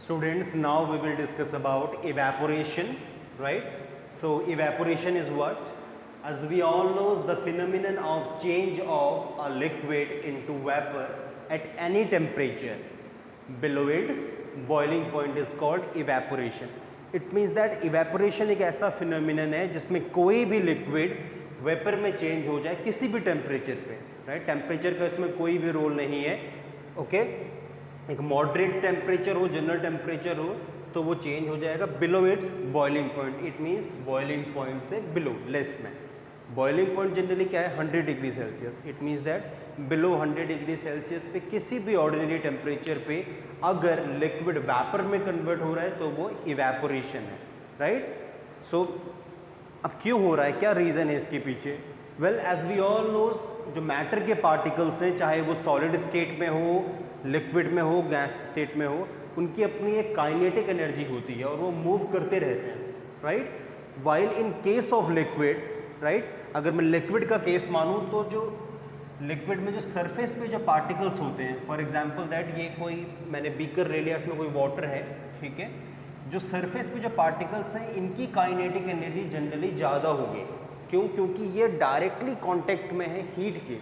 Students, now we will discuss about evaporation, right? So evaporation is what? As we all know, the phenomenon of change of a liquid into vapor at any temperature below its boiling point is called evaporation. It means that evaporation एक ऐसा phenomenon है जिसमें कोई भी liquid vapour में change हो जाए किसी भी टेम्परेचर पे, राइट? टेम्परेचर का इसमें कोई भी रोल नहीं है, ओके? एक मॉडरेट टेम्परेचर हो, जनरल टेम्परेचर हो, तो वो चेंज हो जाएगा below it's boiling point. It means boiling point से बिलो, लेस में. बॉइलिंग पॉइंट जनरली क्या है? 100 degree Celsius. It means that below 100 degree Celsius पे किसी भी ऑर्डिनरी टेम्परेचर पे अगर लिक्विड वेपर में कन्वर्ट हो रहा है तो वो इवेपोरेशन है, राइट? सो अब क्यों हो रहा है, क्या रीज़न है इसके पीछे? Well, as we all knows, जो मैटर के पार्टिकल्स हैं, चाहे वो सॉलिड स्टेट में हो, लिक्विड में हो, गैस स्टेट में हो, उनकी अपनी एक काइनेटिक एनर्जी होती है और वो मूव करते रहते हैं, right? While in case of liquid, right, अगर मैं लिक्विड का केस मानूँ तो जो लिक्विड में जो सरफेस पे जो पार्टिकल्स होते हैं, फॉर एग्जांपल दैट ये कोई मैंने बीकर ले लिया, इसमें कोई वाटर है, ठीक है? जो सरफेस पे जो पार्टिकल्स हैं इनकी काइनेटिक एनर्जी जनरली ज़्यादा होगी. क्यों? क्योंकि ये डायरेक्टली कांटेक्ट में है हीट के.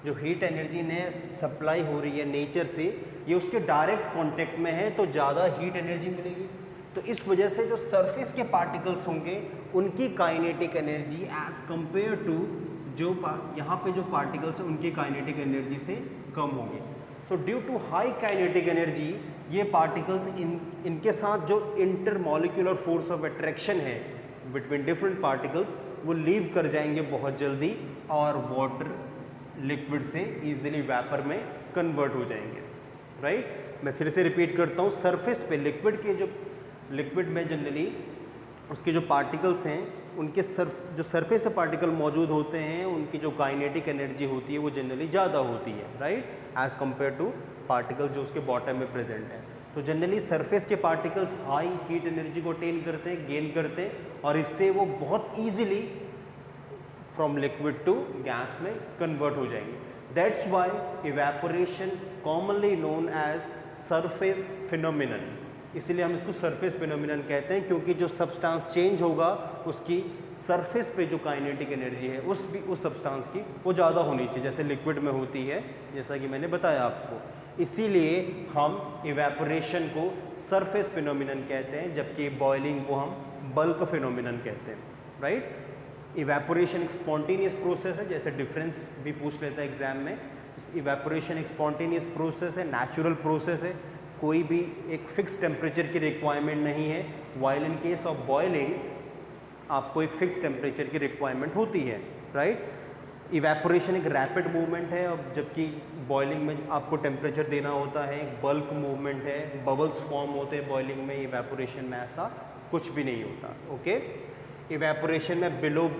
जो हीट एनर्जी ने सप्लाई हो रही है नेचर से, ये उसके डायरेक्ट कांटेक्ट में है तो ज़्यादा हीट एनर्जी मिलेगी. तो इस वजह से जो सरफेस के पार्टिकल्स होंगे उनकी kinetic energy as compare to जो यहाँ पे जो पार्टिकल्स हैं उनकी काइनेटिक एनर्जी से कम होगी. So due to high kinetic energy ये पार्टिकल्स इनके साथ जो इंटरमॉलिक्यूलर फोर्स ऑफ अट्रैक्शन है बिटवीन डिफरेंट पार्टिकल्स वो लीव कर जाएंगे बहुत जल्दी और वाटर लिक्विड से इजीली वेपर में कन्वर्ट हो जाएंगे, राइट? मैं फिर से रिपीट करता हूँ, सरफेस पे लिक्विड में जनरली उसके जो पार्टिकल्स हैं उनके जो सरफेस पे पार्टिकल मौजूद होते हैं उनकी जो काइनेटिक एनर्जी होती है वो जनरली ज़्यादा होती है, right, as compare to particle जो उसके बॉटम में प्रेजेंट है. तो जनरली सरफेस के पार्टिकल्स हाई हीट एनर्जी को अटेन करते हैं, गेन करते हैं और इससे वो बहुत easily from liquid to gas में कन्वर्ट हो जाएंगे. That's why evaporation commonly known as surface phenomenon. इसीलिए हम इसको सरफेस फिनोमिनन कहते हैं, क्योंकि जो सब्सटेंस चेंज होगा उसकी सरफेस पे जो काइनेटिक एनर्जी है उस सब्सटेंस की वो ज़्यादा होनी चाहिए, जैसे लिक्विड में होती है, जैसा कि मैंने बताया आपको. इसीलिए हम इवेपोरेशन को सरफेस फिनोमिनन कहते हैं, जबकि बॉइलिंग को हम बल्क फिनोमिनन कहते हैं, राइट? इवेपोरेशन एक स्पॉन्टेनियस प्रोसेस है, जैसे डिफरेंस भी पूछ लेता है एग्जाम में. इवेपोरेशन एक स्पॉन्टेनियस प्रोसेस है, नेचुरल प्रोसेस है, कोई भी एक फिक्स टेम्परेचर की रिक्वायरमेंट नहीं है. While in case of boiling आपको एक फिक्स टेम्परेचर की रिक्वायरमेंट होती है, राइट? इवेपोरेशन एक रैपिड मूवमेंट है, और जबकि बॉइलिंग में आपको टेम्परेचर देना होता है, एक बल्क मूवमेंट है, बबल्स फॉर्म होते हैं बॉइलिंग में. इवेपोरेशन में ऐसा कुछ भी नहीं होता, ओके? इवेपोरेशन में below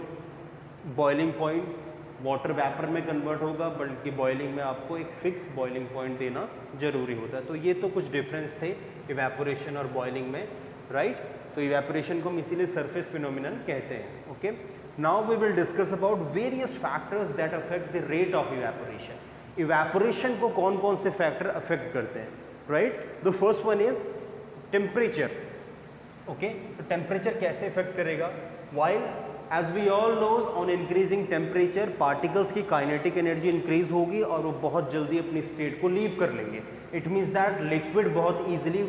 boiling point water vapour में कन्वर्ट होगा, बल्कि बॉइलिंग में आपको एक फिक्स बॉइलिंग पॉइंट देना जरूरी होता है. तो ये तो कुछ डिफरेंस थे इवेपोरेशन और बॉइलिंग में, राइट? तो इवेपोरेशन को हम इसीलिए सरफेस फिनोमिनन कहते हैं, okay? Now we will discuss about various factors that affect the rate of evaporation. Evaporation को कौन कौन से फैक्टर अफेक्ट करते हैं, right? The first one is temperature, okay? तो टेम्परेचर कैसे इफेक्ट करेगा? While as we all knows on increasing temperature particles की काइनेटिक एनर्जी इंक्रीज होगी और वो बहुत जल्दी अपनी स्टेट को लीव कर लेंगे. इट मीन्स दैट लिक्विड बहुत ईजिली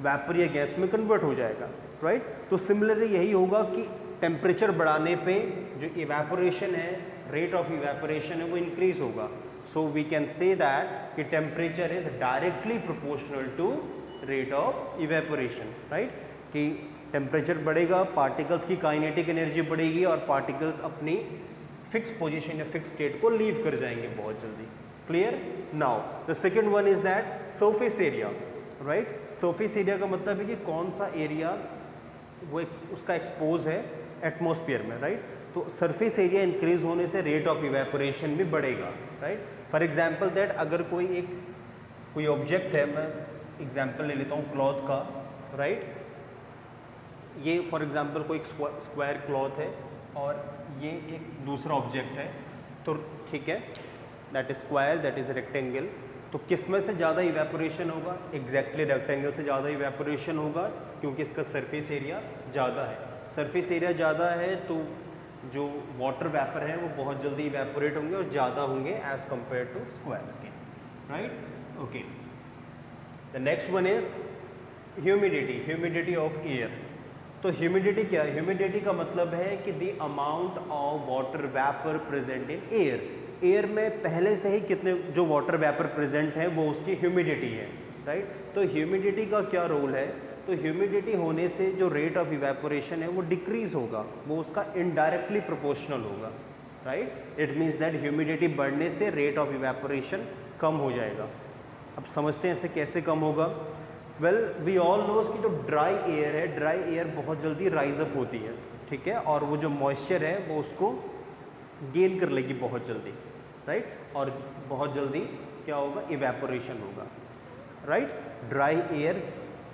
वेपर या गैस में कन्वर्ट हो जाएगा, राइट? तो सिमिलरली यही होगा कि टेम्परेचर बढ़ाने पे जो इवेपोरेशन है, रेट ऑफ इवेपोरेशन है, वो इंक्रीज होगा. So we can say that कि temperature is directly proportional to rate of evaporation, right? कि टेम्परेचर बढ़ेगा, पार्टिकल्स की काइनेटिक एनर्जी बढ़ेगी और पार्टिकल्स अपनी फिक्स पोजीशन या फिक्स स्टेट को लीव कर जाएंगे बहुत जल्दी. Clear? Now the second one is that surface area, right? Surface area का मतलब है कि कौन सा एरिया वो उसका एक्सपोज है एटमॉस्फेयर में, राइट? तो सरफेस एरिया इंक्रीज होने से रेट ऑफ इवेपोरेशन भी बढ़ेगा, राइट? फॉर एग्जांपल दैट अगर कोई ऑब्जेक्ट है, मैं एग्जांपल ले लेता हूँ क्लॉथ का, राइट? ये फॉर एग्जांपल कोई स्क्वायर क्लॉथ है और ये एक दूसरा ऑब्जेक्ट है, तो ठीक है, that is square, that is rectangle. तो किस में से ज़्यादा इवेपोरेशन होगा? एग्जैक्टली रेक्टेंगल से ज़्यादा इवेपोरेशन होगा, क्योंकि इसका सरफेस एरिया ज़्यादा है। सरफेस एरिया ज़्यादा है तो जो वाटर वेपर है वो बहुत जल्दी इवेपोरेट होंगे और ज़्यादा होंगे एज कम्पेयर टू स्क्वायर के, right? Okay, the next one is humidity of air. तो ह्यूमिडिटी क्या है? ह्यूमिडिटी का मतलब है कि the amount of water vapour present in air. Air में पहले से ही कितने जो वाटर वेपर प्रेजेंट है वो उसकी ह्यूमिडिटी है, राइट? तो ह्यूमिडिटी का क्या रोल है? तो ह्यूमिडिटी होने से जो रेट ऑफ इवेपोरेशन है वो डिक्रीज होगा, वो उसका इनडायरेक्टली प्रोपोर्शनल होगा, right? It means that humidity बढ़ने से रेट ऑफ इवेपोरेशन कम हो जाएगा। अब समझते हैं इसे कैसे कम होगा। वेल, वी ऑल नोज कि जो ड्राई एयर है, ड्राई एयर बहुत जल्दी राइज अप होती है, ठीक है, और वो जो मॉइस्चर है वो उसको गेन कर लेगी बहुत जल्दी, राइट? और बहुत जल्दी क्या होगा? इवेपोरेशन होगा, राइट? ड्राई एयर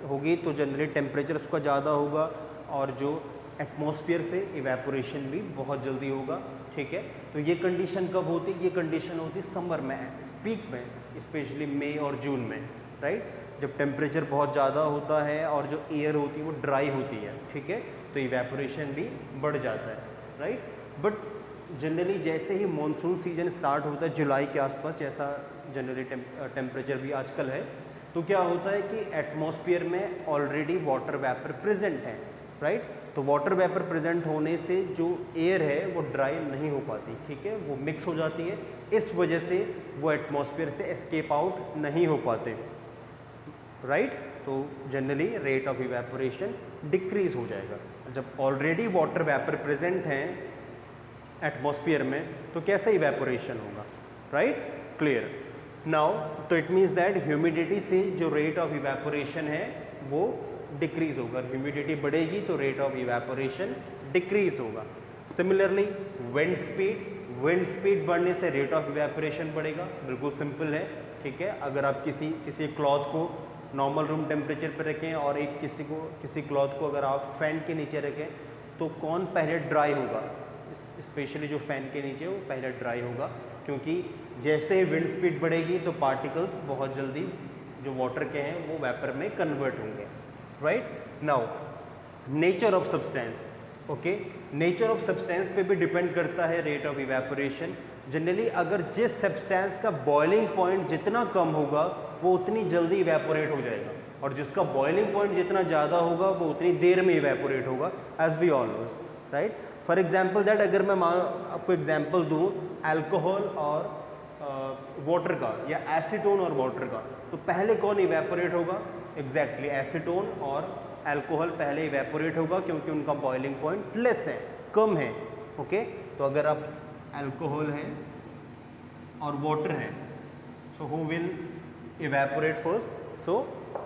होगी तो जनरली टेम्परेचर उसका ज़्यादा होगा और जो एटमॉस्फेयर से इवेपोरेशन भी बहुत जल्दी होगा, ठीक है? तो ये कंडीशन कब होती है? ये कंडीशन होती है समर में, पीक में, स्पेशली मई और जून में, राइट? जब टेम्परेचर बहुत ज़्यादा होता है और जो एयर होती है वो ड्राई होती है, ठीक है, तो इवेपोरेशन भी बढ़ जाता है, राइट? बट जनरली जैसे ही मॉनसून सीजन स्टार्ट होता है जुलाई के आसपास, जैसा जनरली टेम्परेचर भी आजकल है, तो क्या होता है कि एटमॉस्फेयर में ऑलरेडी वाटर वेपर प्रेजेंट है, राइट? तो वाटर वेपर प्रेजेंट होने से जो एयर है वो ड्राई नहीं हो पाती, ठीक है, वो मिक्स हो जाती है, इस वजह से वो एटमॉस्फेयर से एस्केप आउट नहीं हो पाते, राइट? तो generally rate of evaporation decrease हो जाएगा। जब ऑलरेडी वाटर वेपर प्रेजेंट हैं एटमॉस्फेयर में तो कैसे इवेपोरेशन होगा, राइट? क्लियर? नाउ तो इट मीन्स दैट ह्यूमिडिटी से जो रेट ऑफ इवेपोरेशन है वो डिक्रीज होगा। ह्यूमिडिटी बढ़ेगी तो रेट ऑफ इवेपोरेशन डिक्रीज होगा। सिमिलरली विंड स्पीड बढ़ने से रेट ऑफ इवेपोरेशन बढ़ेगा। बिल्कुल सिंपल है, ठीक है? अगर आप किसी क्लॉथ को नॉर्मल रूम टेम्परेचर पर रखें और किसी क्लॉथ को अगर आप फैन के नीचे रखें तो कौन पहले ड्राई होगा? स्पेशली जो फैन के नीचे वो पहले ड्राई होगा, क्योंकि जैसे ही विंड स्पीड बढ़ेगी तो पार्टिकल्स बहुत जल्दी जो वाटर के हैं वो वेपर में कन्वर्ट होंगे, right? Now nature of substance, okay, nature of substance पे भी डिपेंड करता है रेट ऑफ इवेपोरेशन। जनरली अगर जिस सब्सटेंस का बॉइलिंग पॉइंट जितना कम होगा वो उतनी जल्दी इवेपोरेट हो जाएगा, और जिसका बॉइलिंग पॉइंट जितना ज़्यादा होगा वो उतनी देर में इवेपोरेट होगा, as we all knows, right? For example that अगर मैं आपको एग्जाम्पल दूँ एल्कोहल और वाटर का या एसीटोन और वाटर का, तो पहले कौन इवेपोरेट होगा? एग्जैक्टली एसीटोन और अल्कोहल पहले इवेपोरेट होगा, क्योंकि उनका बॉइलिंग पॉइंट लेस है, कम है, ओके? तो अगर आप अल्कोहल है और वाटर है, so who will evaporate first? So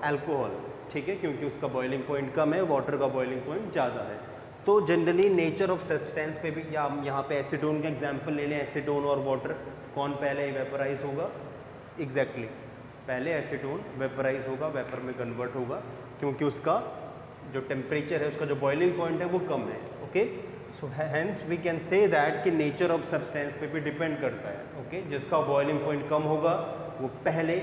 alcohol, ठीक है, क्योंकि उसका बॉइलिंग पॉइंट कम है, वाटर का बॉइलिंग पॉइंट ज़्यादा है। तो जनरली नेचर ऑफ सब्सटेंस पे भी, या हम यहाँ पे एसीटोन का एग्जांपल ले लें, एसीटोन और वाटर, कौन पहले वेपराइज होगा? एग्जैक्टली पहले एसीटोन वेपराइज होगा, वेपर में कन्वर्ट होगा, क्योंकि उसका जो टेम्परेचर है, उसका जो बॉइलिंग पॉइंट है वो कम है, okay? So hence we can say that कि नेचर ऑफ सब्सटेंस पे भी डिपेंड करता है, ओके? जिसका बॉइलिंग पॉइंट कम होगा वो पहले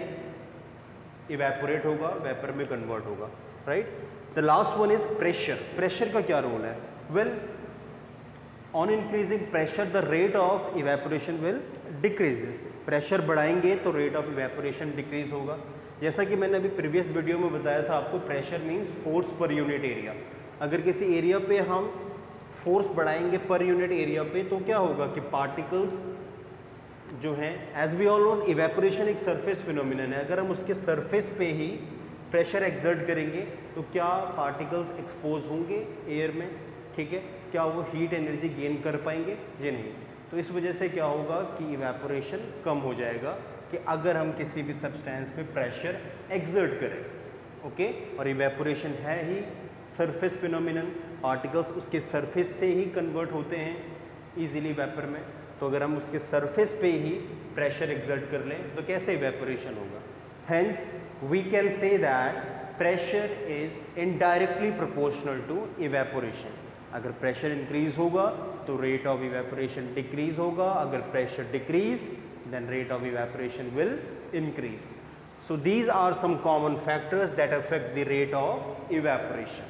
इवेपोरेट होगा, वेपर में कन्वर्ट होगा, right? The last one is pressure. Pressure का क्या रोल है? Well, on increasing pressure the rate of evaporation will decreases. Pressure बढ़ाएंगे तो रेट ऑफ इवेपोरेशन डिक्रीज होगा। जैसा कि मैंने अभी प्रीवियस वीडियो में बताया था आपको, pressure means force per unit area. अगर किसी एरिया पे हम फोर्स बढ़ाएंगे पर यूनिट एरिया पे तो क्या होगा कि पार्टिकल्स जो हैं, as we all knows evaporation एक सरफेस फिनोमिनन है, अगर हम उसके सरफेस पे ही प्रेशर एक्सर्ट करेंगे तो क्या पार्टिकल्स एक्सपोज होंगे एयर में, ठीक है? क्या वो हीट एनर्जी गेन कर पाएंगे? जी नहीं। तो इस वजह से क्या होगा कि इवेपोरेशन कम हो जाएगा कि अगर हम किसी भी सब्सटेंस पे प्रेशर एक्सर्ट करें, ओके? और इवेपोरेशन है ही सरफेस फिनोमिनन, पार्टिकल्स उसके सरफेस से ही कन्वर्ट होते हैं इजीली वेपर में, तो अगर हम उसके सरफेस पे ही प्रेशर एक्सर्ट कर लें तो कैसे इवेपोरेशन होगा? Hence we can say that pressure is indirectly proportional to evaporation. अगर प्रेशर इंक्रीज होगा तो रेट ऑफ इवेपोरेशन डिक्रीज होगा, अगर pressure decrease then rate of evaporation will increase. So these are some common factors that affect the rate of evaporation.